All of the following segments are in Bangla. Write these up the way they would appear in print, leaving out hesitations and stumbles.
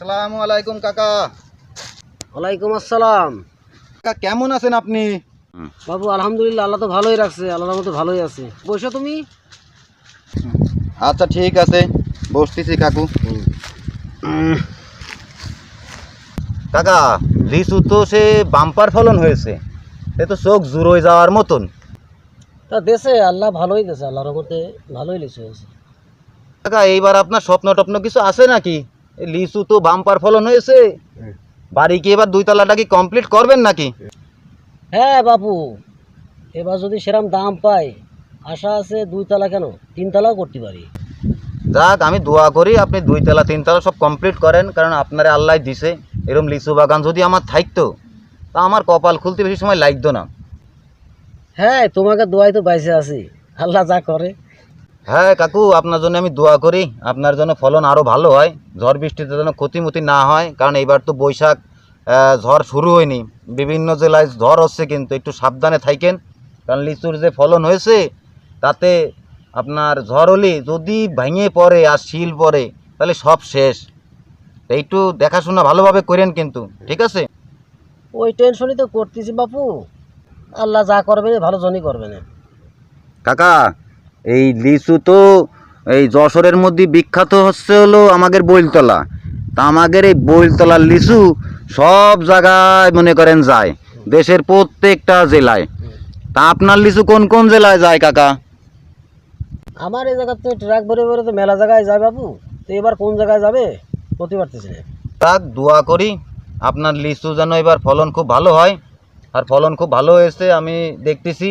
আসসালামু আলাইকুম কাকা। ওয়ালাইকুম আসসালাম। কাকা কেমন আছেন আপনি? বাবু আলহামদুলিল্লাহ, আল্লাহ তো ভালোই রাখছে, আল্লাহর মতো ভালোই আছে। বসো তুমি। আচ্ছা ঠিক আছে, বসতেছি কাকু। কাকা, লিচু তো সে বাম্পার ফলন হয়েছে, এ তো চোখ জুড়োয় যাওয়ার মতন। তা দেশে আল্লাহ ভালোই দেশে, আল্লাহর মতে ভালোই লিচু হয়েছে। কাকা এইবার আপনার স্বপ্ন টপ্ন কিছু আছে নাকি? এই লিচু তো বাম্পার ফলন হয়েছে, বাড়ি কি এবার 2 তলাটা কি কমপ্লিট করবেন নাকি? হ্যাঁ বাবু, এবার যদি সেরকম দাম পাই, আশা আছে 2 তলা কেন 3 তলাও করতে পারি। যাক, আমি দোয়া করি আপনি 2 তলা 3 তলা সব কমপ্লিট করেন, কারণ আপনারে আল্লাহ দিছে এরকম লিচু বাগান যদি আমার থাকতো তা আমার কপাল খুলতে বেশি সময় লাগতো না। হ্যাঁ, তোমাকে দোয়াই তো বাইসে আছি, আল্লাহ যা করে। হ্যাঁ কাকু, আপনার জন্য আমি দোয়া করি আপনার জন্য ফলন আরও ভালো হয়, ঝড় বৃষ্টিতে যেন ক্ষতিমতি না হয়, কারণ এইবার তো বৈশাখ ঝড় শুরু হয়নি, বিভিন্ন জেলায় ঝড় হচ্ছে, কিন্তু একটু সাবধানে থাকেন, কারণ লিচুর যে ফলন হয়েছে তাতে আপনার ঝড় হলে যদি ভেঙে পড়ে আর শিল পড়ে তাহলে সব শেষ। একটু দেখাশোনা ভালোভাবে করেন কিন্তু, ঠিক আছে? ওই টেনশনই তো করতেছি বাপু, আল্লাহ যা করবে না ভালো জনই করবে না। কাকা, এই লিচু তো এই যশোরের মধ্যে বিখ্যাত হচ্ছে হলো আমাদের বইলতলা, তা আমাদের এই বইলতলার লিচু সব জায়গায় মনে করেন যায়, দেশের প্রত্যেকটা জেলায়। তা আপনার লিচু কোন কোন জেলায় যায় কাকা? আমার এই জায়গাতে ট্রাক ভরে ভরে তো মেলা জায়গায় যায় বাবু, তো এবার কোন জায়গায় যাবে বলতে পারতেছি না। তাক দোয়া করি আপনার লিচু যেন এবার ফলন খুব ভালো হয়, আর ফলন খুব ভালো হয়েছে আমি দেখতেছি,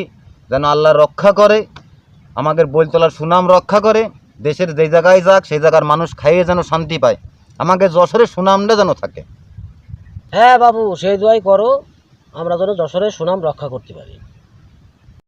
যেন আল্লাহ রক্ষা করে, আমাদের বইলতলার সুনাম রক্ষা করে, দেশের যে জায়গায় যাক সেই জায়গার মানুষ খাইয়ে যেন শান্তি পায়, আমাদের যশোরের সুনামটা যেন থাকে। হ্যাঁ বাবু, সেই দোয়াই করো, আমরা যেন যশোরের সুনাম রক্ষা করতে পারি।